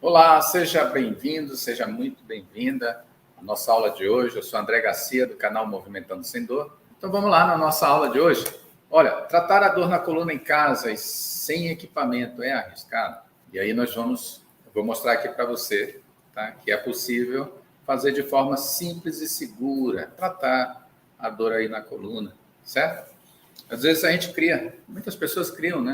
Olá, seja bem-vindo, seja muito bem-vinda à nossa aula de hoje. Eu sou André Garcia, do canal Movimentando Sem Dor. Então vamos lá na nossa aula de hoje. Olha, tratar a dor na coluna em casa e sem equipamento é arriscado? E aí vou mostrar aqui para você, tá, que é possível fazer de forma simples e segura, tratar a dor aí na coluna, certo? Às vezes muitas pessoas criam, né,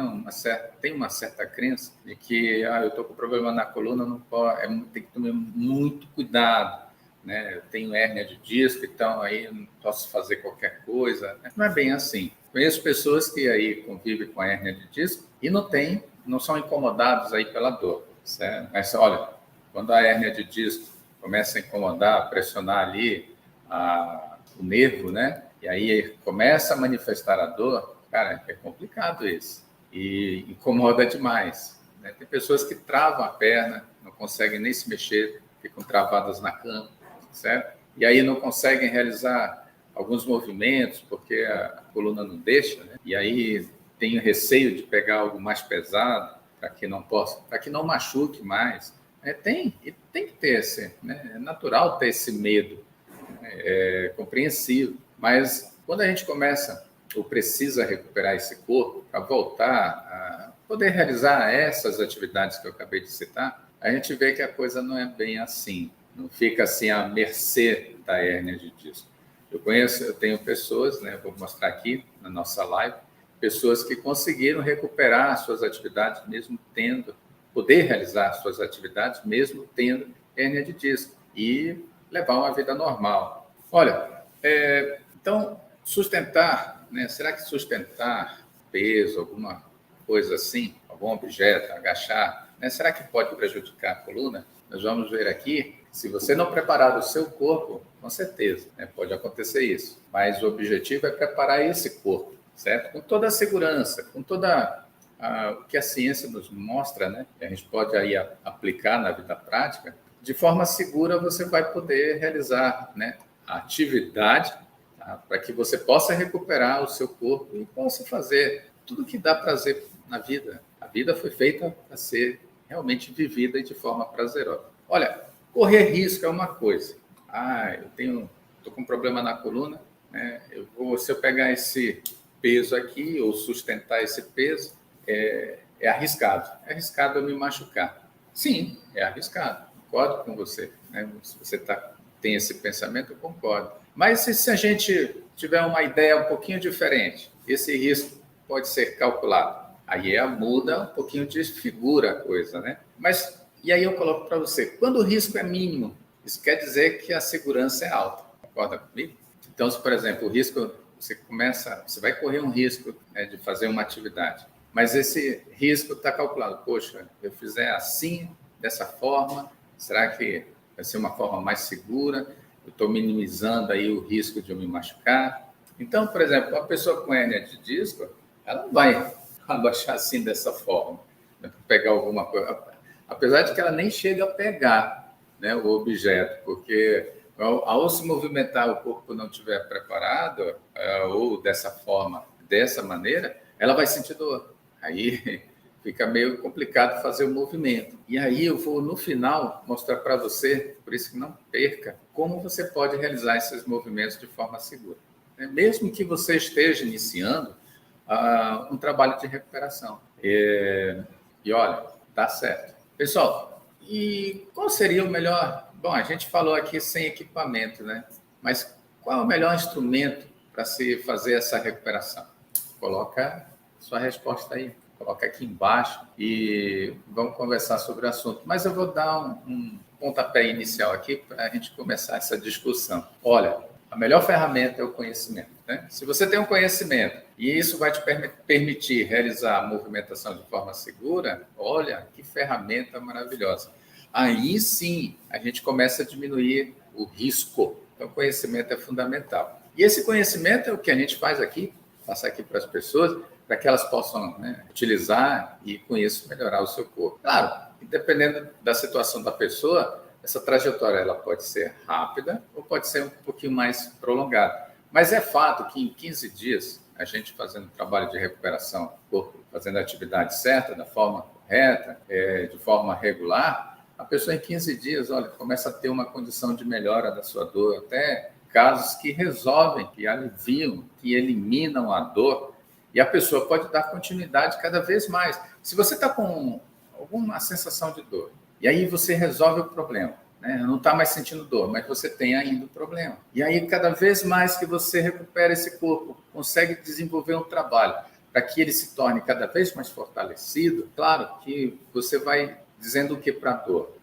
tem uma certa crença de que eu estou com problema na coluna, não pode, tem que tomar muito cuidado, né? Eu tenho hérnia de disco, então aí não posso fazer qualquer coisa. Não é bem assim. Conheço pessoas que aí convivem com a hérnia de disco e não são incomodados aí pela dor, certo? Mas olha, quando a hérnia de disco começa a incomodar, pressionar ali o nervo, né? E aí começa a manifestar a dor, cara, é complicado isso. E incomoda demais, né? Tem pessoas que travam a perna, não conseguem nem se mexer, ficam travadas na cama, certo? E aí não conseguem realizar alguns movimentos, porque a coluna não deixa, né? E aí tem receio de pegar algo mais pesado, para que não machuque mais. Tem que ter né? É natural ter esse medo, é compreensível. Mas quando a gente começa ou precisa recuperar esse corpo para voltar a poder realizar essas atividades que eu acabei de citar, a gente vê que a coisa não é bem assim, não fica assim à mercê da hérnia de disco. Eu tenho pessoas, né, vou mostrar aqui na nossa live, pessoas que conseguiram recuperar suas atividades poder realizar suas atividades mesmo tendo hérnia de disco e levar uma vida normal. Olha, então, sustentar, né? Será que sustentar peso, alguma coisa assim, algum objeto, agachar, né? Será que pode prejudicar a coluna? Nós vamos ver aqui, se você não preparar o seu corpo, com certeza, né? Pode acontecer isso. Mas o objetivo é preparar esse corpo, certo? Com toda a segurança, com toda o que a ciência nos mostra, né? Que a gente pode aí aplicar na vida prática, de forma segura você vai poder realizar, né, a atividade, tá, para que você possa recuperar o seu corpo e possa fazer tudo que dá prazer na vida. A vida foi feita para ser realmente vivida de forma prazerosa. Olha, correr risco é uma coisa. Estou com um problema na coluna, né? Se eu pegar esse peso aqui ou sustentar esse peso, é arriscado. É arriscado eu me machucar. Sim, é arriscado. Concordo com você, né? Se você tem esse pensamento, eu concordo. Mas se a gente tiver uma ideia um pouquinho diferente, esse risco pode ser calculado. Aí muda um pouquinho, desfigura a coisa, né? E aí eu coloco para você, quando o risco é mínimo, isso quer dizer que a segurança é alta. Concorda comigo? Então, se, por exemplo, o risco, você vai correr um risco, né, de fazer uma atividade, mas esse risco está calculado. Poxa, eu fizer assim, dessa forma, será que vai ser uma forma mais segura? Eu estou minimizando aí o risco de eu me machucar. Então, por exemplo, uma pessoa com hérnia de disco, ela não vai abaixar assim dessa forma, né, para pegar alguma coisa. Apesar de que ela nem chega a pegar, né, o objeto, porque ao se movimentar o corpo não estiver preparado, ou dessa forma, dessa maneira, ela vai sentir dor. Aí fica meio complicado fazer o movimento. E aí eu vou, no final, mostrar para você, por isso que não perca, como você pode realizar esses movimentos de forma segura. Mesmo que você esteja iniciando um trabalho de recuperação. E olha, dá certo. Pessoal, e qual seria o melhor... Bom, a gente falou aqui sem equipamento, né? Mas qual é o melhor instrumento para se fazer essa recuperação? Coloca sua resposta aí. Coloca aqui embaixo e vamos conversar sobre o assunto. Mas eu vou dar um pontapé inicial aqui para a gente começar essa discussão. Olha, a melhor ferramenta é o conhecimento, né? Se você tem um conhecimento e isso vai te permitir realizar a movimentação de forma segura, olha, que ferramenta maravilhosa. Aí sim, a gente começa a diminuir o risco. Então, o conhecimento é fundamental. E esse conhecimento é o que a gente faz aqui, passar aqui para as pessoas, para que elas possam, né, utilizar e, com isso, melhorar o seu corpo. Claro, dependendo da situação da pessoa, essa trajetória ela pode ser rápida ou pode ser um pouquinho mais prolongada. Mas é fato que em 15 dias, a gente fazendo trabalho de recuperação do corpo, fazendo a atividade certa, da forma correta, de forma regular, A pessoa em 15 dias, olha, começa a ter uma condição de melhora da sua dor, até casos que resolvem, que aliviam, que eliminam a dor, e a pessoa pode dar continuidade cada vez mais. Se você está com alguma sensação de dor, e aí você resolve o problema, né? Não está mais sentindo dor, mas você tem ainda o problema. E aí, cada vez mais que você recupera esse corpo, consegue desenvolver um trabalho para que ele se torne cada vez mais fortalecido, claro que você vai dizendo o que para a dor?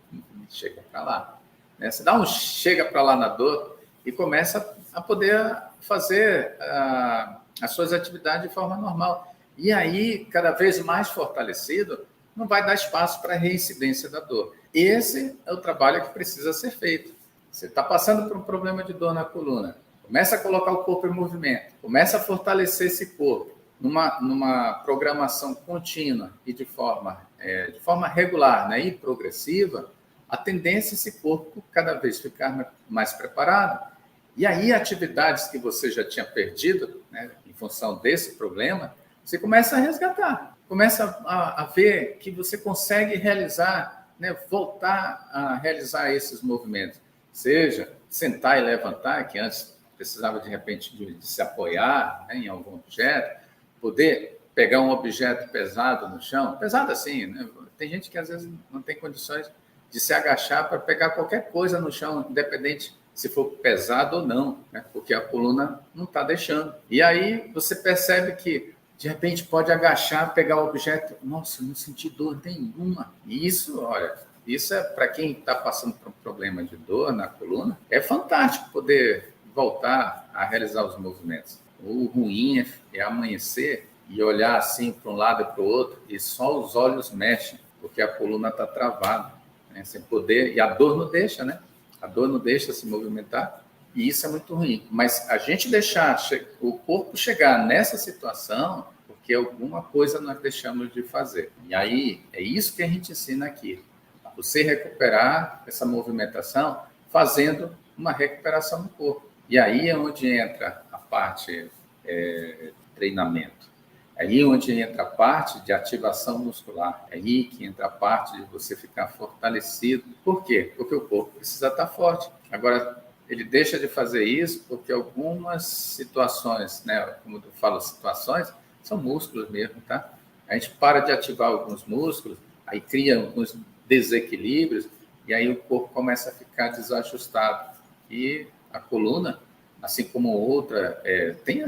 Chega para lá. Né? Você dá um chega para lá na dor e começa a poder fazer as suas atividades de forma normal. E aí, cada vez mais fortalecido, não vai dar espaço para a reincidência da dor. Esse é o trabalho que precisa ser feito. Você está passando por um problema de dor na coluna, começa a colocar o corpo em movimento, começa a fortalecer esse corpo numa programação contínua e de forma regular, né, e progressiva, a tendência é esse corpo cada vez ficar mais preparado. E aí, atividades que você já tinha perdido, né, em função desse problema, você começa a resgatar, começa a ver que você consegue realizar, né, voltar a realizar esses movimentos, seja sentar e levantar, que antes precisava de repente de se apoiar, né, em algum objeto, poder pegar um objeto pesado no chão, pesado assim, né? Tem gente que às vezes não tem condições de se agachar para pegar qualquer coisa no chão, independente se for pesado ou não, né? Porque a coluna não está deixando. E aí você percebe que, de repente, pode agachar, pegar o objeto, nossa, não senti dor nenhuma. E isso, olha, isso é para quem está passando por um problema de dor na coluna, é fantástico poder voltar a realizar os movimentos. O ruim é amanhecer e olhar assim para um lado e para o outro e só os olhos mexem, porque a coluna está travada, né? Sem poder, e a dor não deixa, né? A dor não deixa se movimentar, e isso é muito ruim. Mas a gente deixar o corpo chegar nessa situação, porque alguma coisa nós deixamos de fazer. E aí, é isso que a gente ensina aqui. Você recuperar essa movimentação fazendo uma recuperação do corpo. E aí é onde entra a parte treinamento. É aí onde entra a parte de ativação muscular. É aí que entra a parte de você ficar fortalecido. Por quê? Porque o corpo precisa estar forte. Agora, ele deixa de fazer isso porque algumas situações, né, como eu falo, situações, são músculos mesmo, tá? A gente para de ativar alguns músculos, aí cria alguns desequilíbrios, e aí o corpo começa a ficar desajustado. E a coluna, assim como outra, tem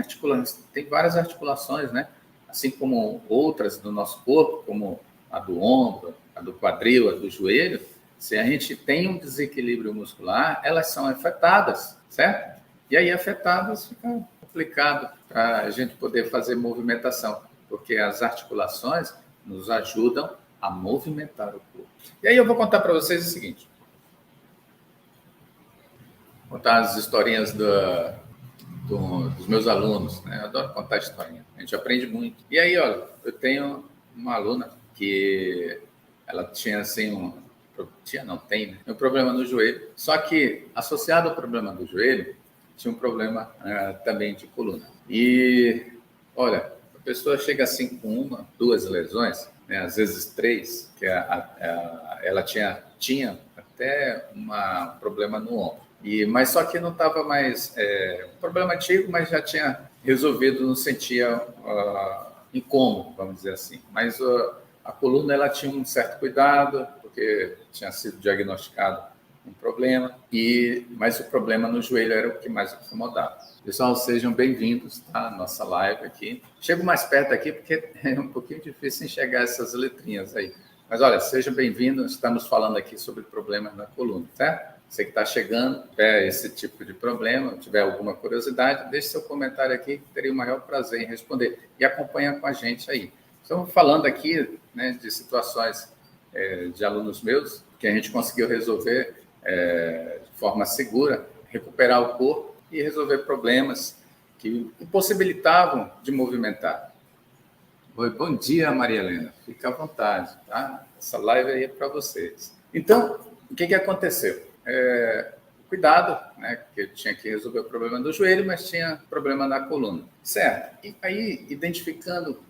várias articulações, né? Assim como outras do nosso corpo, como a do ombro, a do quadril, a do joelho, se a gente tem um desequilíbrio muscular, elas são afetadas, certo? E aí, afetadas, fica complicado para a gente poder fazer movimentação, porque as articulações nos ajudam a movimentar o corpo. E aí eu vou contar para vocês o seguinte. Vou contar as historinhas dos meus alunos, né? Eu adoro contar historinha. A gente aprende muito. E aí, olha, eu tenho uma aluna que ela tinha assim tem um problema no joelho. Só que associado ao problema do joelho tinha um problema também de coluna. E olha, a pessoa chega assim com uma, duas lesões, né? Às vezes três, que ela tinha até um problema no ombro. Mas só que não estava mais um problema antigo, mas já tinha resolvido, não sentia incômodo, vamos dizer assim. Mas a coluna ela tinha um certo cuidado, porque tinha sido diagnosticado um problema, mas o problema no joelho era o que mais incomodava. Pessoal, sejam bem-vindos, tá? Nossa live aqui. Chego mais perto aqui porque é um pouquinho difícil enxergar essas letrinhas aí. Mas olha, sejam bem-vindos, estamos falando aqui sobre problemas na coluna, certo? Você que está chegando, tiver esse tipo de problema, tiver alguma curiosidade, deixe seu comentário aqui, que teria o maior prazer em responder. E acompanha com a gente aí. Estamos falando aqui, né, de situações de alunos meus que a gente conseguiu resolver de forma segura, recuperar o corpo e resolver problemas que impossibilitavam de movimentar. Oi, bom dia, Maria Helena. Fica à vontade, tá? Essa live aí é para vocês. Então, o que aconteceu? Cuidado, né? Porque eu tinha que resolver o problema do joelho, mas tinha problema na coluna. Certo. E aí, identificando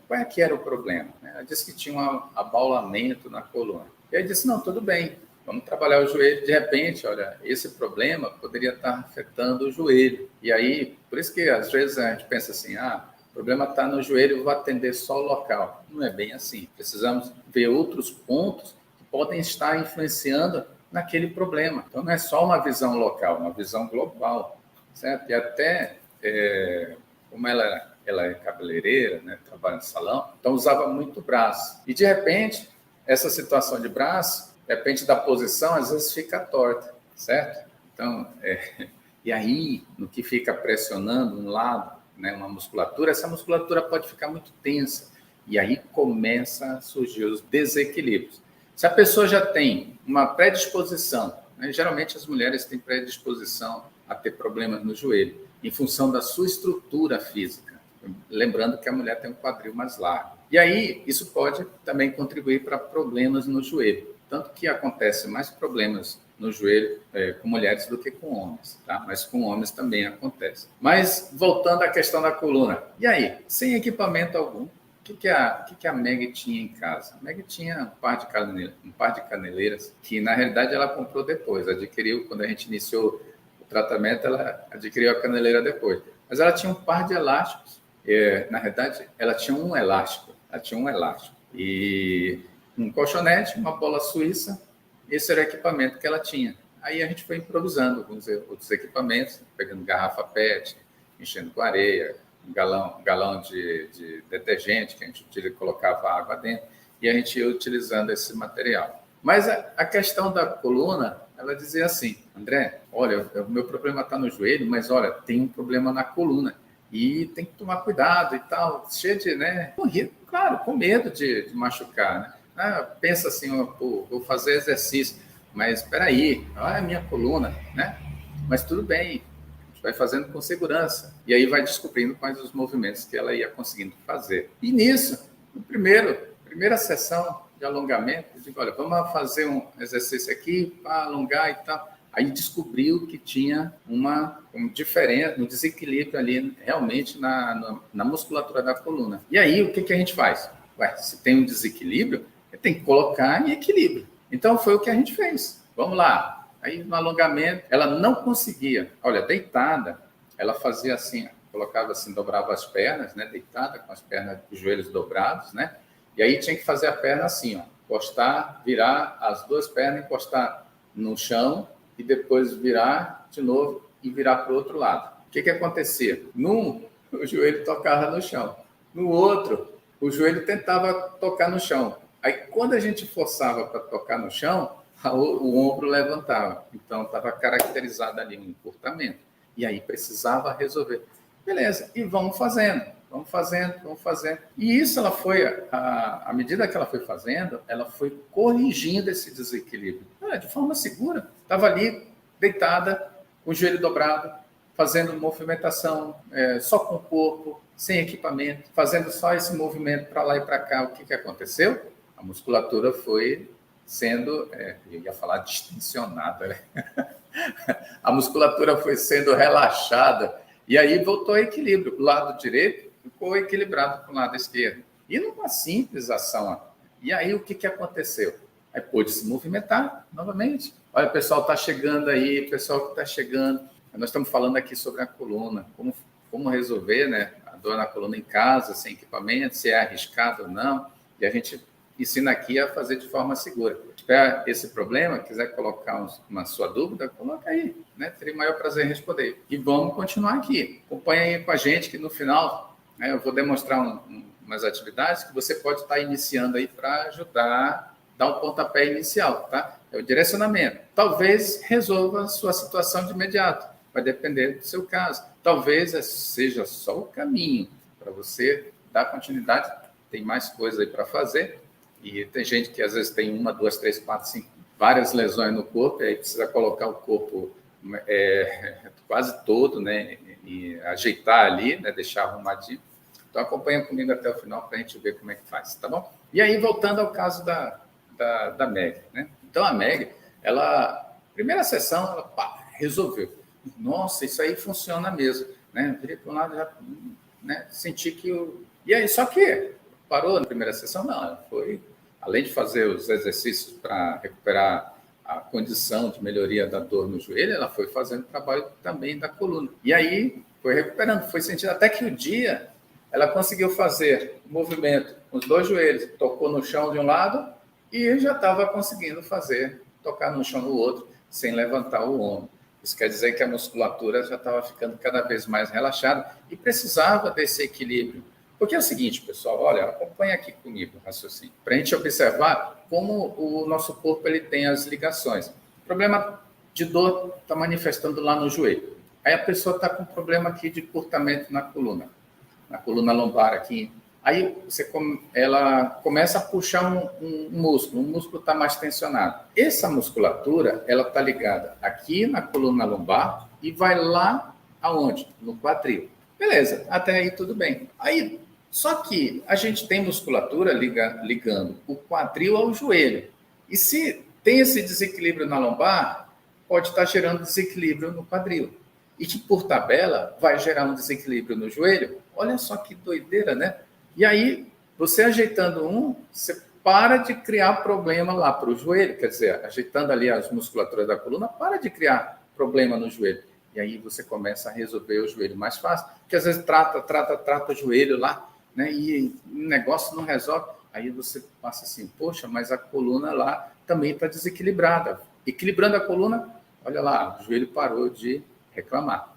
qual é que era o problema, né? Ela disse que tinha um abaulamento na coluna. E aí disse, não, tudo bem, vamos trabalhar o joelho. De repente, olha, esse problema poderia estar afetando o joelho. E aí, por isso que às vezes a gente pensa assim, o problema está no joelho, eu vou atender só o local. Não é bem assim. Precisamos ver outros pontos que podem estar influenciando naquele problema. Então, não é só uma visão local, uma visão global, certo? E até, como ela é cabeleireira, né, trabalha no salão, então usava muito braço. E, de repente, essa situação de braço, depende da posição, às vezes fica torta, certo? Então, e aí, no que fica pressionando um lado, né, uma musculatura, essa musculatura pode ficar muito tensa. E aí começa a surgir os desequilíbrios. Se a pessoa já tem uma predisposição, né, geralmente as mulheres têm predisposição a ter problemas no joelho, em função da sua estrutura física. Lembrando que a mulher tem um quadril mais largo. E aí, isso pode também contribuir para problemas no joelho. Tanto que acontece mais problemas no joelho com mulheres do que com homens, tá? Mas com homens também acontece. Mas, voltando à questão da coluna. E aí, sem equipamento algum, o que a Meg tinha em casa? A Meg tinha um par de caneleiras que, na realidade, ela comprou depois. Adquiriu, quando a gente iniciou o tratamento, ela adquiriu a caneleira depois. Mas ela tinha um par de elásticos. Na realidade, ela tinha um elástico. E um colchonete, uma bola suíça. Esse era o equipamento que ela tinha. Aí a gente foi improvisando alguns outros equipamentos, pegando garrafa PET, enchendo com areia, um galão de detergente, que a gente colocava água dentro, e a gente ia utilizando esse material. Mas a questão da coluna, ela dizia assim, André, olha, o meu problema está no joelho, mas olha, tem um problema na coluna, e tem que tomar cuidado e tal, cheio de, né, claro, com medo de machucar, né? Pensa assim, vou fazer exercício, mas espera aí, olha a minha coluna, né? Mas tudo bem, vai fazendo com segurança. E aí vai descobrindo quais os movimentos que ela ia conseguindo fazer. E nisso, no primeira sessão de alongamento, eu digo, olha, vamos fazer um exercício aqui para alongar e tal. Aí descobriu que tinha uma diferença, um desequilíbrio ali realmente na musculatura da coluna. E aí, o que a gente faz? Se tem um desequilíbrio, tem que colocar em equilíbrio. Então, foi o que a gente fez. Vamos lá. Aí, no alongamento, ela não conseguia. Olha, deitada, ela fazia assim, colocava assim, dobrava as pernas, né? Deitada, com as pernas, os joelhos dobrados, né? E aí tinha que fazer a perna assim, ó. Encostar, virar as duas pernas, encostar no chão e depois virar de novo e virar para o outro lado. O que acontecia? Num, o joelho tocava no chão. No outro, o joelho tentava tocar no chão. Aí, quando a gente forçava para tocar no chão, o ombro levantava. Então, estava caracterizado ali um encurtamento. E aí, precisava resolver. Beleza, e vamos fazendo. E isso, ela foi, à medida que ela foi fazendo, ela foi corrigindo esse desequilíbrio. De forma segura. Estava ali, deitada, com o joelho dobrado, fazendo movimentação só com o corpo, sem equipamento, fazendo só esse movimento para lá e para cá. O que aconteceu? A musculatura foi sendo, eu ia falar distensionada, né? A musculatura foi sendo relaxada e aí voltou ao equilíbrio. O lado direito ficou equilibrado com o lado esquerdo. E numa simples ação. E aí o que aconteceu? Aí pôde se movimentar novamente. Olha, o pessoal está chegando aí, pessoal que está chegando. Nós estamos falando aqui sobre a coluna, como resolver, né, a dor na coluna em casa, sem equipamento, se é arriscado ou não. E a gente ensina aqui a fazer de forma segura. Se tiver esse problema, quiser colocar uma sua dúvida, coloca aí, né? Terei o maior prazer em responder. E vamos continuar aqui. Acompanhe aí com a gente, que no final, né, eu vou demonstrar umas atividades que você pode estar iniciando aí para ajudar, dar um pontapé inicial, tá? É o direcionamento. Talvez resolva a sua situação de imediato. Vai depender do seu caso. Talvez seja só o caminho para você dar continuidade. Tem mais coisa aí para fazer. E tem gente que às vezes tem 1, 2, 3, 4, 5, várias lesões no corpo, e aí precisa colocar o corpo quase todo, né? E ajeitar ali, né? Deixar arrumadinho. Então acompanha comigo até o final para a gente ver como é que faz, tá bom? E aí, voltando ao caso da Meg, né? Então a Meg, primeira sessão, ela resolveu. Nossa, isso aí funciona mesmo, né? Virei para um lado, já, né? Senti que E aí, só que parou na primeira sessão? Não, ela foi além de fazer os exercícios para recuperar a condição de melhoria da dor no joelho, ela foi fazendo trabalho também da coluna. E aí foi recuperando, foi sentindo, até que o dia ela conseguiu fazer o movimento com os dois joelhos, tocou no chão de um lado e já estava conseguindo tocar no chão do outro, sem levantar o ombro. Isso quer dizer que a musculatura já estava ficando cada vez mais relaxada e precisava desse equilíbrio. Porque é o seguinte, pessoal, olha, acompanha aqui comigo o raciocínio, para a gente observar como o nosso corpo ele tem as ligações. O problema de dor está manifestando lá no joelho. Aí a pessoa está com problema aqui de curtamento na coluna lombar aqui. Aí ela começa a puxar um músculo, o músculo está mais tensionado. Essa musculatura, ela está ligada aqui na coluna lombar e vai lá aonde? No quadril. Beleza, até aí tudo bem. Aí, só que a gente tem musculatura ligando o quadril ao joelho. E se tem esse desequilíbrio na lombar, pode estar gerando desequilíbrio no quadril. E que, por tabela, vai gerar um desequilíbrio no joelho. Olha só que doideira, né? E aí, você ajeitando você para de criar problema lá para o joelho, quer dizer, ajeitando ali as musculaturas da coluna, para de criar problema no joelho. E aí você começa a resolver o joelho mais fácil, porque às vezes trata o joelho lá, né? E o negócio não resolve. Aí você passa assim, poxa, mas a coluna lá também está desequilibrada. Equilibrando a coluna, olha lá, o joelho parou de reclamar.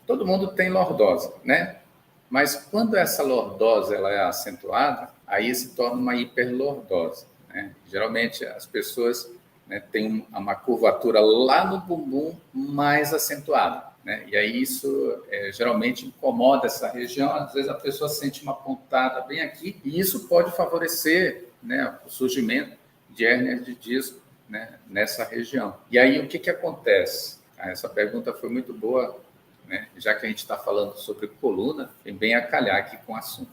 Todo mundo tem lordose, né? Mas quando essa lordose ela é acentuada, aí se torna uma hiperlordose, né? Geralmente as pessoas, né, têm uma curvatura lá no bumbum mais acentuada, né? E aí isso geralmente incomoda essa região. Às vezes a pessoa sente uma pontada bem aqui e isso pode favorecer, né, o surgimento de hérnia de disco, né, nessa região. E aí o que acontece? Essa pergunta foi muito boa, né? Já que a gente está falando sobre coluna, vem bem a calhar aqui com o assunto.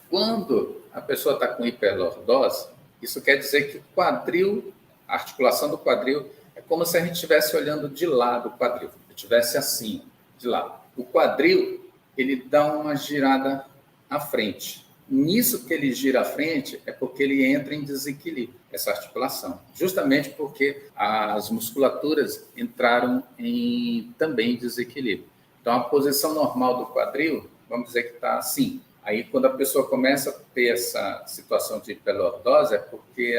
Quando a pessoa está com hiperlordose, isso quer dizer que o quadril, a articulação do quadril, é como se a gente estivesse olhando de lado o quadril, estivesse assim, de lado. O quadril, ele dá uma girada à frente. Nisso que ele gira à frente é porque ele entra em desequilíbrio, essa articulação. Justamente porque as musculaturas entraram também em desequilíbrio. Então, a posição normal do quadril, vamos dizer que está assim. Aí, quando a pessoa começa a ter essa situação de hiperlordose, é porque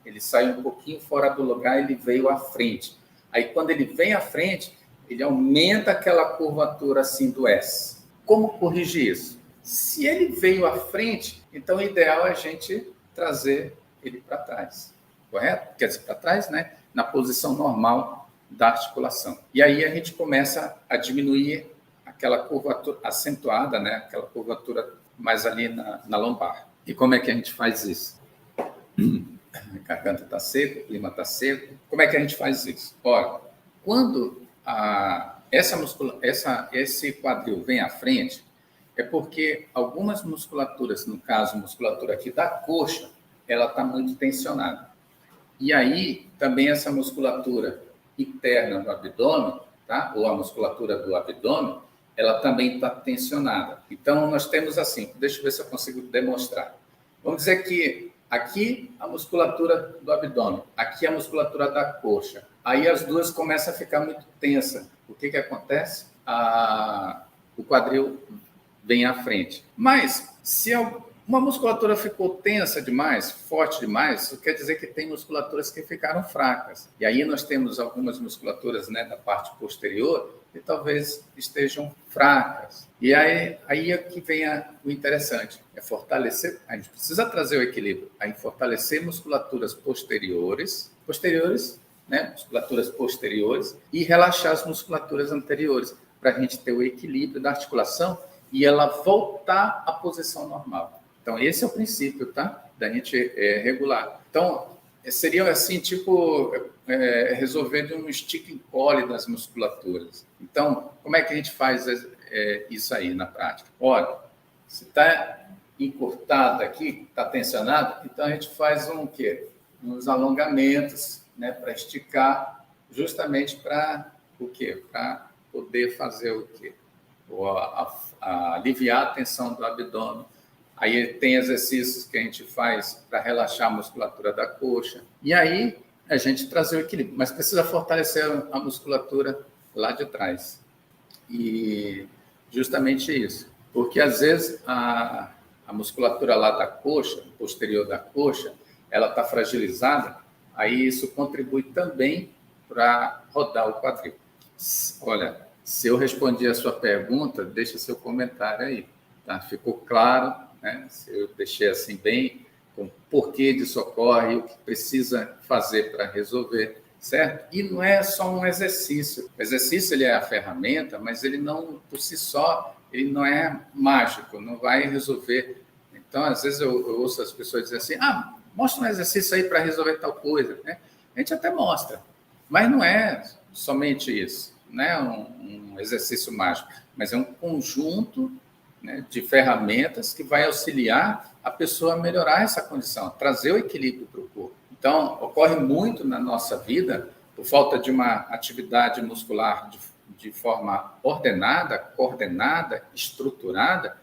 ele sai um pouquinho fora do lugar, ele veio à frente. Aí, quando ele vem à frente, ele aumenta aquela curvatura assim do S. Como corrigir isso? Se ele veio à frente, então o ideal é a gente trazer ele para trás, correto? Quer dizer, para trás, né? Na posição normal da articulação. E aí a gente começa a diminuir aquela curvatura acentuada, né? Aquela curvatura mais ali na lombar. E como é que a gente faz isso? A garganta está seca, o clima está seco. Como é que a gente faz isso? Olha, quando esse quadril vem à frente, é porque algumas musculaturas, no caso, a musculatura aqui da coxa, ela está muito tensionada. E aí, também essa musculatura interna do abdômen, tá? Ou a musculatura do abdômen, ela também está tensionada. Então, nós temos assim, deixa eu ver se eu consigo demonstrar. Vamos dizer que aqui a musculatura do abdômen, aqui a musculatura da coxa. Aí as duas começam a ficar muito tensas. O que acontece? O quadril vem à frente. Mas, se uma musculatura ficou tensa demais, forte demais, isso quer dizer que tem musculaturas que ficaram fracas. E aí nós temos algumas musculaturas, né, da parte posterior que talvez estejam fracas. E aí é que vem o interessante, é fortalecer, a gente precisa trazer o equilíbrio, aí fortalecer musculaturas posteriores, né, musculaturas posteriores, e relaxar as musculaturas anteriores, para a gente ter o equilíbrio da articulação e ela voltar à posição normal. Então, esse é o princípio, tá? Da gente regular. Então, seria assim, tipo, resolver de um stick and collie das musculaturas. Então, como é que a gente faz isso aí na prática? Olha, se está encurtado aqui, está tensionado, então a gente faz uns alongamentos, né, para esticar, justamente para o quê? Para poder fazer o quê? Aliviar a tensão do abdômen, Aí tem exercícios que a gente faz para relaxar a musculatura da coxa. E aí a gente trazer o equilíbrio, mas precisa fortalecer a musculatura lá de trás. E justamente isso, porque às vezes a musculatura lá da coxa, posterior da coxa, ela está fragilizada, aí isso contribui também para rodar o quadril. Olha, se eu respondi a sua pergunta, deixa seu comentário aí, tá? Ficou claro, né? Se eu deixei assim bem, com o porquê disso ocorre, o que precisa fazer para resolver, certo? E não é só um exercício. O exercício ele é a ferramenta, mas ele não, por si só, ele não é mágico, não vai resolver. Então, às vezes eu ouço as pessoas dizer assim, mostra um exercício aí para resolver tal coisa, né? A gente até mostra, mas não é somente isso, não é um exercício mágico, mas é um conjunto, né, de ferramentas que vai auxiliar a pessoa a melhorar essa condição, trazer o equilíbrio para o corpo. Então, ocorre muito na nossa vida, por falta de uma atividade muscular de forma ordenada, coordenada, estruturada,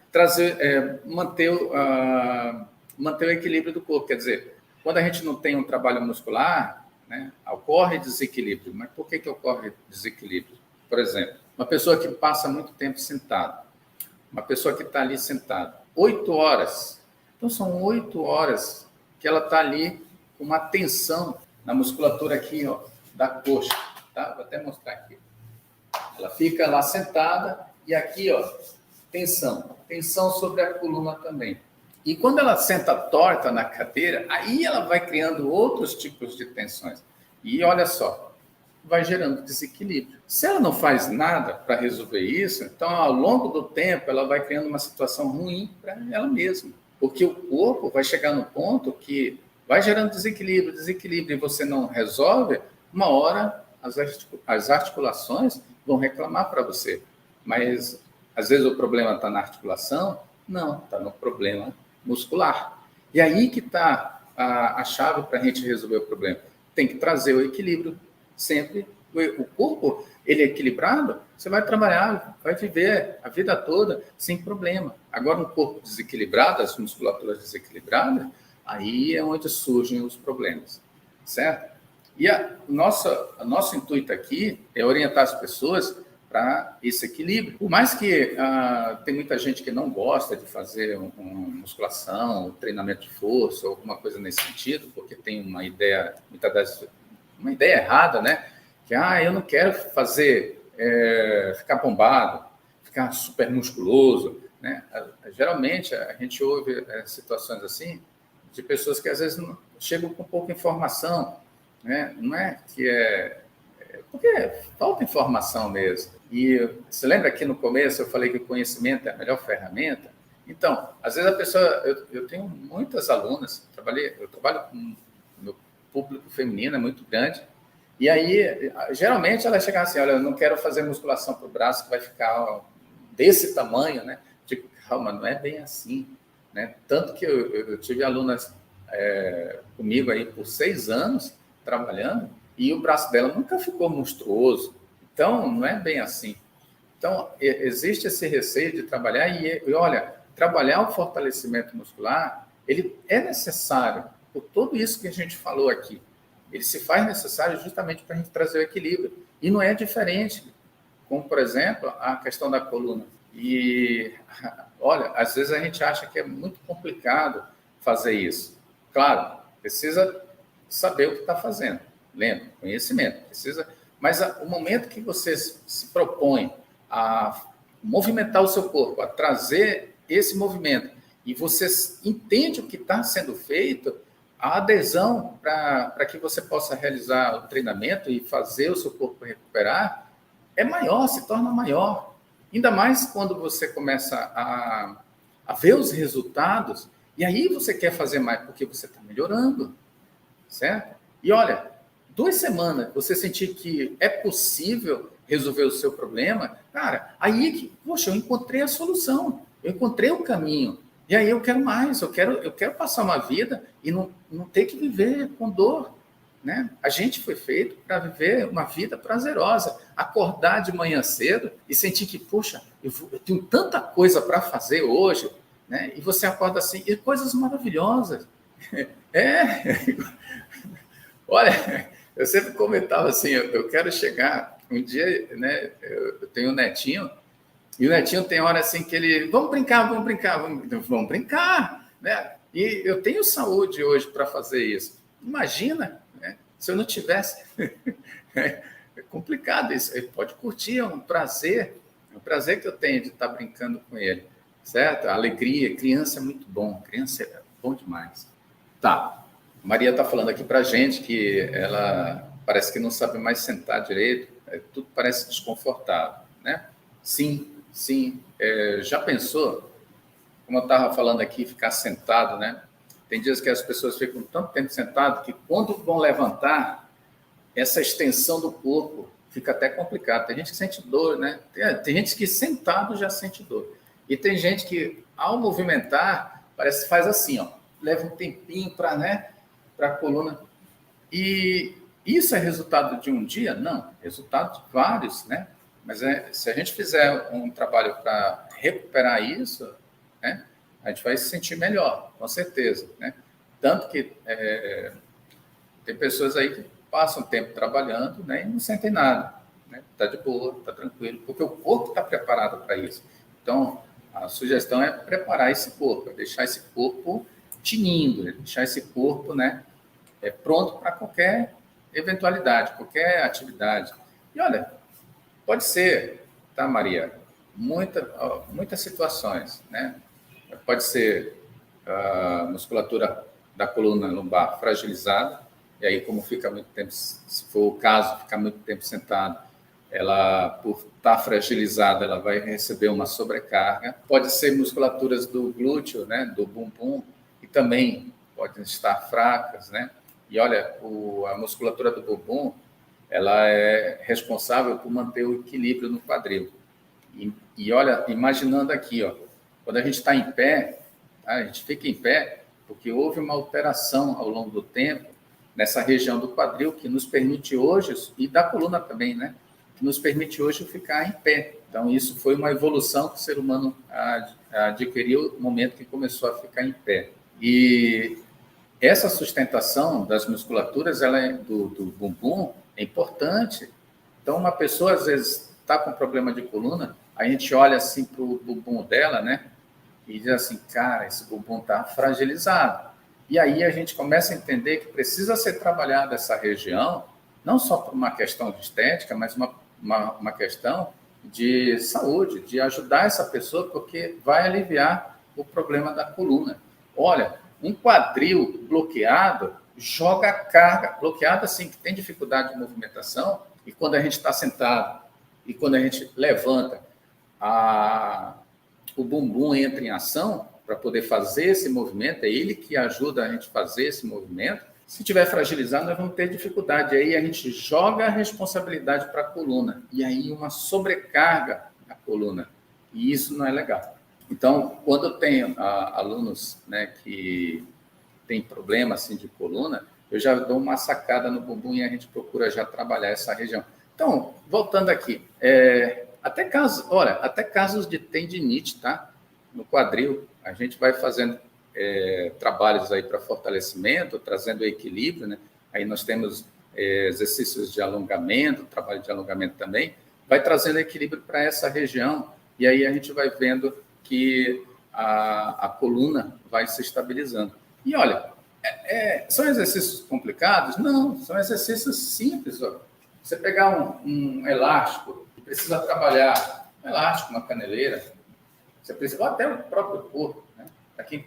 manter o equilíbrio do corpo. Quer dizer, quando a gente não tem um trabalho muscular, né, ocorre desequilíbrio. Mas por que ocorre desequilíbrio? Por exemplo, uma pessoa que passa muito tempo sentada, uma pessoa que está ali sentada, 8 horas. Então, são 8 horas que ela está ali com uma tensão na musculatura aqui, ó, da coxa. Tá? Vou até mostrar aqui. Ela fica lá sentada e aqui, ó, tensão. Tensão sobre a coluna também. E quando ela senta torta na cadeira, aí ela vai criando outros tipos de tensões. E olha só, vai gerando desequilíbrio. Se ela não faz nada para resolver isso, então, ao longo do tempo, ela vai criando uma situação ruim para ela mesma. Porque o corpo vai chegar no ponto que vai gerando desequilíbrio, e você não resolve, uma hora as articulações vão reclamar para você. Mas, às vezes, o problema está na articulação? Não, está no problema muscular. E aí que está a chave para a gente resolver o problema. Tem que trazer o equilíbrio sempre. O corpo, ele é equilibrado, você vai trabalhar, vai viver a vida toda sem problema. Agora, um corpo desequilibrado, as musculaturas desequilibradas, aí é onde surgem os problemas, certo? E nosso intuito aqui é orientar as pessoas para esse equilíbrio. Por mais que tem muita gente que não gosta de fazer uma musculação, um treinamento de força, ou alguma coisa nesse sentido, porque tem uma ideia, muitas vezes, uma ideia errada, né? Que, eu não quero ficar bombado, ficar super musculoso, né? Geralmente, a gente ouve situações assim, de pessoas que às vezes chegam com pouca informação, né? Não é que porque falta informação mesmo. E você lembra que no começo eu falei que o conhecimento é a melhor ferramenta? Então, às vezes a pessoa... Eu tenho muitas alunas, eu trabalho com... Meu público feminino é muito grande, e aí, geralmente, ela chega assim, olha, eu não quero fazer musculação para o braço que vai ficar desse tamanho, né? Digo, calma, não é bem assim, né? Tanto que eu tive alunas comigo aí por 6 anos, trabalhando, e o braço dela nunca ficou monstruoso. Então, não é bem assim. Então, existe esse receio de trabalhar, e olha, trabalhar o fortalecimento muscular, ele é necessário, por tudo isso que a gente falou aqui. Ele se faz necessário justamente para a gente trazer o equilíbrio. E não é diferente, como, por exemplo, a questão da coluna. E, olha, às vezes a gente acha que é muito complicado fazer isso. Claro, precisa saber o que está fazendo. Lembra? Conhecimento. Mas o momento que você se propõe a movimentar o seu corpo, a trazer esse movimento, e você entende o que está sendo feito, a adesão para que você possa realizar o treinamento e fazer o seu corpo recuperar é maior, se torna maior. Ainda mais quando você começa a ver os resultados, e aí você quer fazer mais, porque você está melhorando, certo? E olha, 2 semanas, você sentir que é possível resolver o seu problema, cara, aí que, poxa, eu encontrei a solução, eu encontrei o caminho. E aí eu quero mais, eu quero passar uma vida e não ter que viver com dor, né? A gente foi feito para viver uma vida prazerosa, acordar de manhã cedo e sentir que, poxa, eu tenho tanta coisa para fazer hoje, né? E você acorda assim, e coisas maravilhosas. É, olha, eu sempre comentava assim, eu quero chegar, um dia, né, eu tenho um netinho, e o netinho tem hora assim que ele, vamos brincar, né? E eu tenho saúde hoje para fazer isso. Imagina, né, se eu não tivesse. É complicado isso. Ele pode curtir, é um prazer que eu tenho de estar brincando com ele, certo? A alegria, criança é muito bom, criança é bom demais. Tá, Maria está falando aqui para a gente que ela parece que não sabe mais sentar direito, tudo parece desconfortável, né? Sim, sim. Já pensou, como eu estava falando aqui, ficar sentado, né? Tem dias que as pessoas ficam tanto tempo sentado que quando vão levantar, essa extensão do corpo fica até complicado. Tem gente que sente dor, né? Tem gente que sentado já sente dor. E tem gente que, ao movimentar, parece que faz assim, ó, leva um tempinho para, né, para a coluna. E isso é resultado de um dia? Não, resultado de vários, né? Mas se a gente fizer um trabalho para recuperar isso, né, a gente vai se sentir melhor, com certeza, né? Tanto que tem pessoas aí que passam tempo trabalhando, né, e não sentem nada, né? Está de boa, está tranquilo, porque o corpo está preparado para isso. Então, a sugestão é preparar esse corpo, é deixar esse corpo tinindo, deixar esse corpo, né, pronto para qualquer eventualidade, qualquer atividade. E olha, pode ser, tá, Maria? Muitas situações, né? Pode ser a musculatura da coluna lombar fragilizada, e aí, como fica muito tempo, se for o caso, ficar muito tempo sentado, ela, por estar fragilizada, ela vai receber uma sobrecarga. Pode ser musculaturas do glúteo, né, do bumbum, que também podem estar fracas, né? E olha, a musculatura do bumbum, ela é responsável por manter o equilíbrio no quadril. E olha, imaginando aqui, ó, quando a gente está em pé, tá? A gente fica em pé porque houve uma alteração ao longo do tempo nessa região do quadril que nos permite hoje, e da coluna também, né? Que nos permite hoje ficar em pé. Então, isso foi uma evolução que o ser humano adquiriu no momento que começou a ficar em pé. E essa sustentação das musculaturas, do bumbum, é importante. Então, uma pessoa, às vezes, está com problema de coluna, a gente olha assim para o bumbum dela, né? E diz assim, cara, esse bumbum está fragilizado. E aí a gente começa a entender que precisa ser trabalhada essa região, não só por uma questão de estética, mas uma questão de saúde, de ajudar essa pessoa, porque vai aliviar o problema da coluna. Olha, um quadril bloqueado joga carga, bloqueado assim, que tem dificuldade de movimentação, e quando a gente está sentado e quando a gente levanta, o bumbum entra em ação para poder fazer esse movimento, é ele que ajuda a gente a fazer esse movimento. Se tiver fragilizado, nós vamos ter dificuldade. Aí a gente joga a responsabilidade para a coluna, e aí uma sobrecarga na coluna, e isso não é legal. Então, quando eu tenho alunos, né, que têm problema assim, de coluna, eu já dou uma sacada no bumbum e a gente procura já trabalhar essa região. Então, voltando aqui, até casos de tendinite, tá? No quadril, a gente vai fazendo trabalhos aí para fortalecimento, trazendo equilíbrio, né? Aí nós temos exercícios de alongamento, trabalho de alongamento também, vai trazendo equilíbrio para essa região, e aí a gente vai vendo que a coluna vai se estabilizando. E olha, são exercícios complicados? Não, são exercícios simples. Ó. Você pegar um elástico, precisa trabalhar um elástico, uma caneleira, você precisa, ou até o próprio corpo, né? Para quem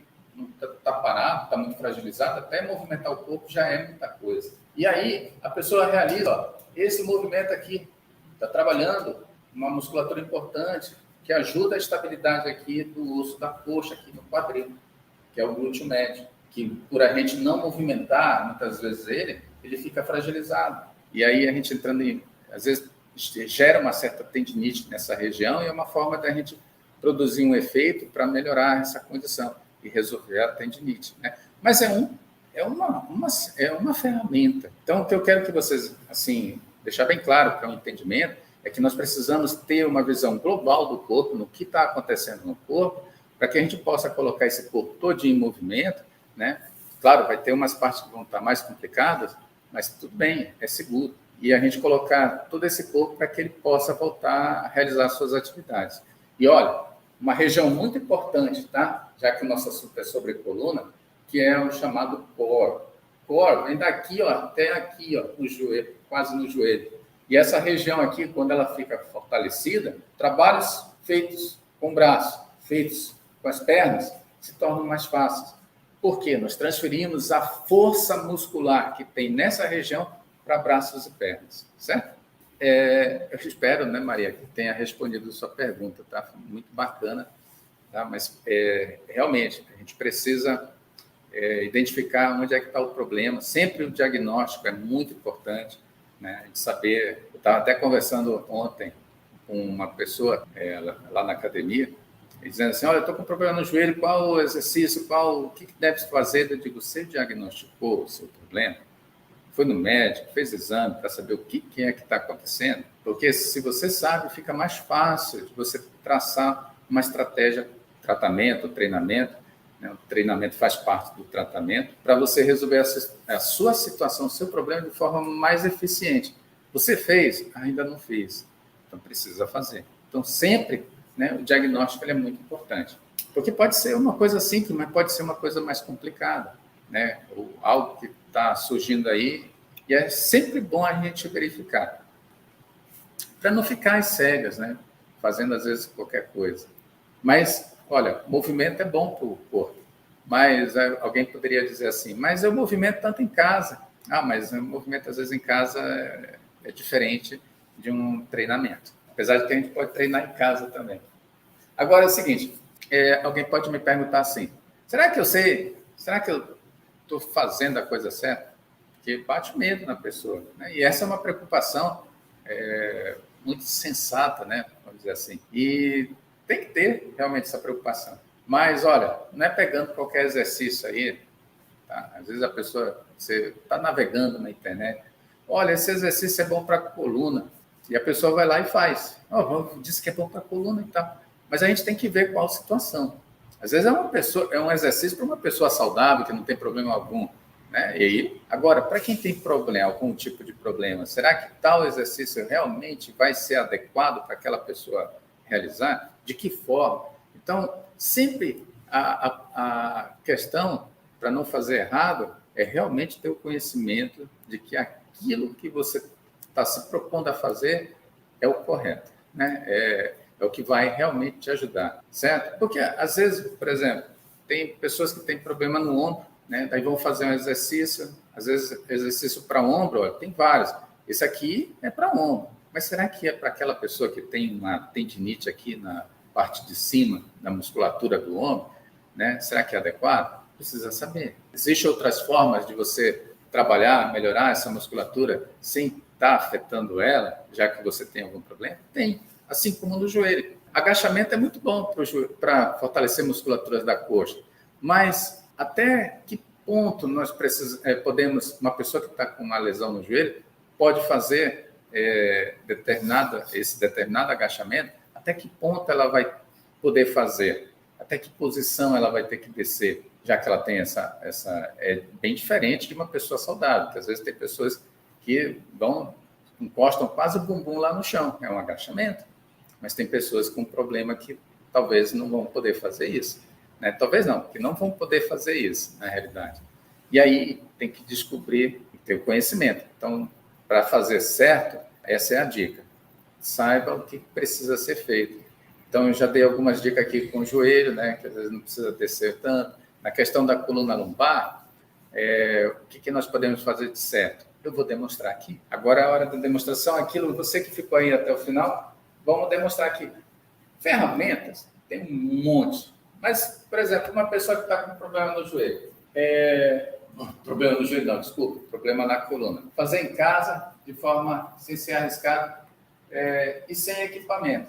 está parado, está muito fragilizado, até movimentar o corpo já é muita coisa. E aí a pessoa realiza, ó, esse movimento aqui, está trabalhando uma musculatura importante, que ajuda a estabilidade aqui do osso da coxa, aqui no quadril, que é o glúteo médio, que por a gente não movimentar, muitas vezes ele fica fragilizado. E aí a gente entrando em, às vezes, gera uma certa tendinite nessa região e é uma forma da gente produzir um efeito para melhorar essa condição e resolver a tendinite, né? Mas é uma ferramenta. Então, o que eu quero que vocês, assim, deixar bem claro para o entendimento, é que nós precisamos ter uma visão global do corpo, no que está acontecendo no corpo, para que a gente possa colocar esse corpo todinho em movimento, né? Claro, vai ter umas partes que vão estar mais complicadas, mas tudo bem, é seguro. E a gente colocar todo esse corpo para que ele possa voltar a realizar suas atividades. E olha, uma região muito importante, tá? Já que o nosso assunto é sobre coluna, que é o chamado core. Core vem daqui, ó, até aqui, ó, no joelho, quase no joelho. E essa região aqui, quando ela fica fortalecida, trabalhos feitos com o braço, feitos com as pernas, se tornam mais fáceis. Por quê? Nós transferimos a força muscular que tem nessa região para braços e pernas, certo? Eu espero, né, Maria, que tenha respondido a sua pergunta, tá? Muito bacana, tá? Mas realmente a gente precisa identificar onde é que está o problema. Sempre o diagnóstico é muito importante, né? A gente saber. Eu estava até conversando ontem com uma pessoa lá na academia, dizendo assim, olha, eu estou com problema no joelho, qual o exercício, o que deve fazer? Eu digo, você diagnosticou o seu problema? Foi no médico, fez exame para saber o que é que está acontecendo? Porque se você sabe, fica mais fácil de você traçar uma estratégia, tratamento, treinamento, né? O treinamento faz parte do tratamento, para você resolver a sua situação, o seu problema de forma mais eficiente. Você fez? Ainda não fez. Então, precisa fazer. Então, sempre, né, o diagnóstico ele é muito importante. Porque pode ser uma coisa simples, mas pode ser uma coisa mais complicada, né? Ou algo que está surgindo aí, e é sempre bom a gente verificar, para não ficar às cegas, né? Fazendo, às vezes, qualquer coisa. Mas, olha, movimento é bom para o corpo, mas alguém poderia dizer assim, mas eu movimento tanto em casa. Mas o movimento, às vezes, em casa é diferente de um treinamento, apesar de que a gente pode treinar em casa também. Agora é o seguinte, alguém pode me perguntar assim, será que eu sei, será que eu estou fazendo a coisa certa? Porque bate medo na pessoa, né? E essa é uma preocupação muito sensata, né? Vamos dizer assim. E tem que ter realmente essa preocupação. Mas, olha, não é pegando qualquer exercício aí, tá? Às vezes a pessoa, você está navegando na internet, olha, esse exercício é bom para a coluna, e a pessoa vai lá e faz. Disse que é bom para a coluna e tal. Mas a gente tem que ver qual situação. Às vezes é um exercício para uma pessoa saudável, que não tem problema algum, né? E aí, agora, para quem tem problema, algum tipo de problema, será que tal exercício realmente vai ser adequado para aquela pessoa realizar? De que forma? Então, sempre a questão, para não fazer errado, é realmente ter o conhecimento de que aquilo que você está se propondo a fazer é o correto, né? É o que vai realmente te ajudar, certo? Porque, às vezes, por exemplo, tem pessoas que têm problema no ombro, né? Daí vão fazer um exercício, às vezes exercício para ombro, olha, tem vários. Esse aqui é para ombro, mas será que é para aquela pessoa que tem uma tendinite aqui na parte de cima da musculatura do ombro, né? Será que é adequado? Precisa saber. Existem outras formas de você trabalhar, melhorar essa musculatura sem estar afetando ela, já que você tem algum problema? Tem, assim como no joelho. Agachamento é muito bom para fortalecer musculaturas da coxa, mas até que ponto nós podemos, uma pessoa que está com uma lesão no joelho, pode fazer esse determinado agachamento, até que ponto ela vai poder fazer, até que posição ela vai ter que descer, já que ela tem é bem diferente de uma pessoa saudável, porque às vezes tem pessoas que encostam quase o bumbum lá no chão, é um agachamento, mas tem pessoas com problema que talvez não vão poder fazer isso, né? Talvez não, que não vão poder fazer isso, na realidade. E aí tem que descobrir e ter o conhecimento. Então, para fazer certo, essa é a dica. Saiba o que precisa ser feito. Então, eu já dei algumas dicas aqui com o joelho, né? Que às vezes não precisa descer tanto. Na questão da coluna lombar, o que nós podemos fazer de certo? Eu vou demonstrar aqui. Agora é a hora da demonstração. Aquilo, você que ficou aí até o final, vamos demonstrar aqui. Ferramentas, tem um monte. Mas, por exemplo, uma pessoa que está com problema no joelho. Problema no joelho, não, desculpa. Problema na coluna. Fazer em casa, de forma sem ser arriscado e sem equipamento.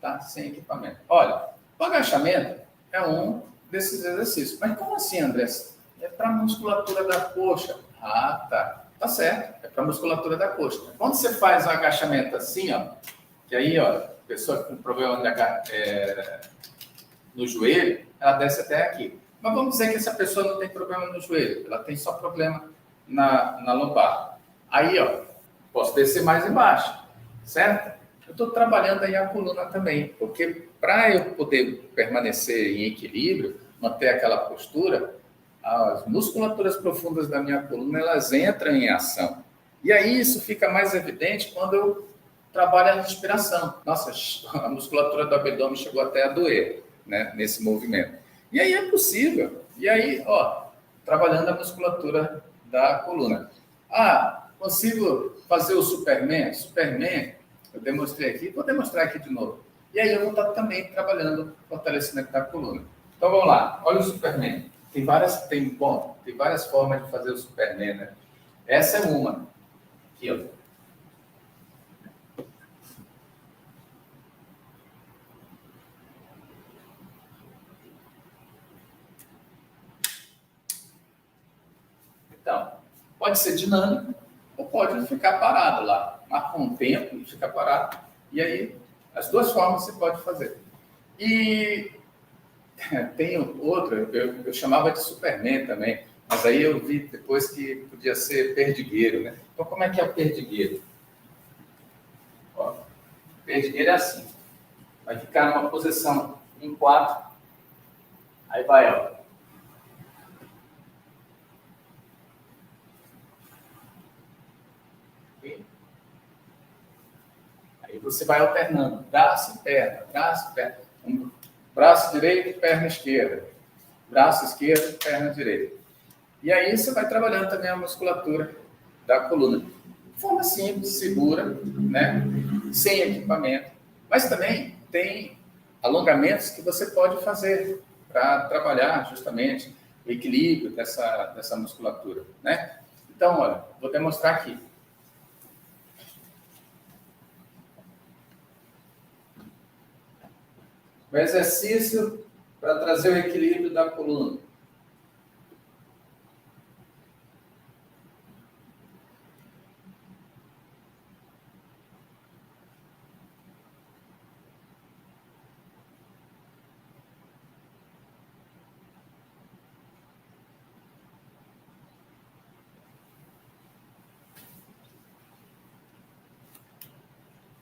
Tá? Sem equipamento. Olha, o agachamento é um desses exercícios. Mas como assim, André? É para a musculatura da coxa. Ah, tá. Tá certo. É para a musculatura da coxa. Quando você faz o agachamento assim, ó, que aí, ó, pessoa com problema no joelho, ela desce até aqui. Mas vamos dizer que essa pessoa não tem problema no joelho, ela tem só problema na lombar. Aí, ó, posso descer mais embaixo, certo? Eu estou trabalhando aí a coluna também, porque para eu poder permanecer em equilíbrio, manter aquela postura, as musculaturas profundas da minha coluna, elas entram em ação. E aí isso fica mais evidente quando eu trabalho a respiração. Nossa, a musculatura do abdômen chegou até a doer, né, nesse movimento. E aí é possível. E aí, ó, trabalhando a musculatura da coluna. Ah, consigo fazer o Superman? Superman, eu demonstrei aqui, vou demonstrar aqui de novo. E aí eu vou estar também trabalhando o fortalecimento da coluna. Então vamos lá, olha o Superman. Tem várias formas de fazer o Superman, né? Essa é uma. Aqui, ó. Então, pode ser dinâmico ou pode ficar parado lá. Marca um tempo e fica parado. E aí, as duas formas você pode fazer. E tem outra, eu chamava de Superman também, mas aí eu vi depois que podia ser perdigueiro, né? Então, como é que é o perdigueiro? Ó, o perdigueiro é assim. Vai ficar numa posição em 4. Aí vai, ó. Aí você vai alternando braço e perna, braço e perna. Braço direito, perna esquerda. Braço esquerdo, perna direita. E aí você vai trabalhando também a musculatura da coluna. De forma simples, segura, né? Sem equipamento. Mas também tem alongamentos que você pode fazer para trabalhar justamente o equilíbrio dessa musculatura, né? Então, olha, vou demonstrar aqui. O exercício para trazer o equilíbrio da coluna.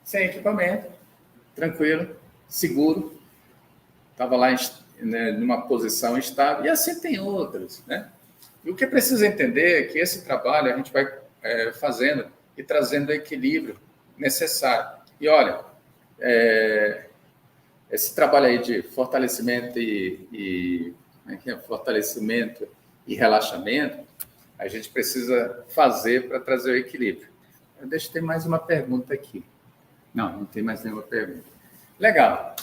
Sem equipamento, tranquilo, seguro. Estava lá né, numa posição estável, e assim tem outras, né? E o que é preciso entender é que esse trabalho a gente vai fazendo e trazendo o equilíbrio necessário. E olha, esse trabalho aí de fortalecimento fortalecimento e relaxamento, a gente precisa fazer para trazer o equilíbrio. Deixa eu ter mais uma pergunta aqui. Não tem mais nenhuma pergunta. Legal.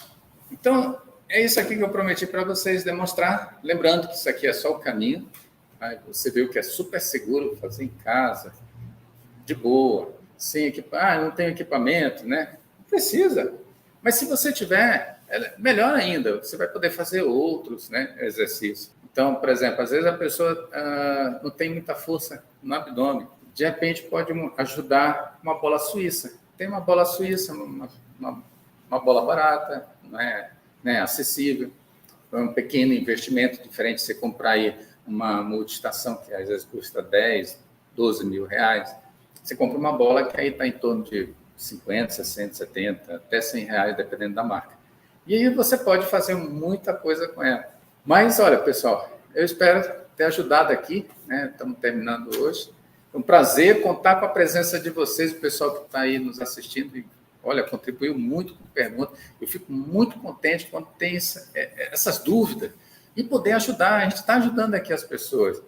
Então, é isso aqui que eu prometi para vocês demonstrar. Lembrando que isso aqui é só o caminho. Tá? Você viu que é super seguro fazer em casa, de boa, sem equipamento. Não tem equipamento, né? Não precisa. Mas se você tiver, melhor ainda, você vai poder fazer outros, né, exercícios. Então, por exemplo, às vezes a pessoa não tem muita força no abdômen. De repente, pode ajudar uma bola suíça. Tem uma bola suíça, uma bola barata, né, acessível, um pequeno investimento diferente. Você comprar aí uma multiestação que às vezes custa 10, 12 mil reais. Você compra uma bola que aí está em torno de 50, 60, 70, até 100 reais, dependendo da marca. E aí você pode fazer muita coisa com ela. Mas, olha, pessoal, eu espero ter ajudado aqui, né? Estamos terminando hoje. É um prazer contar com a presença de vocês, o pessoal que está aí nos assistindo. E, olha, contribuiu muito com perguntas. Eu fico muito contente quando tem essas dúvidas e poder ajudar. A gente está ajudando aqui as pessoas.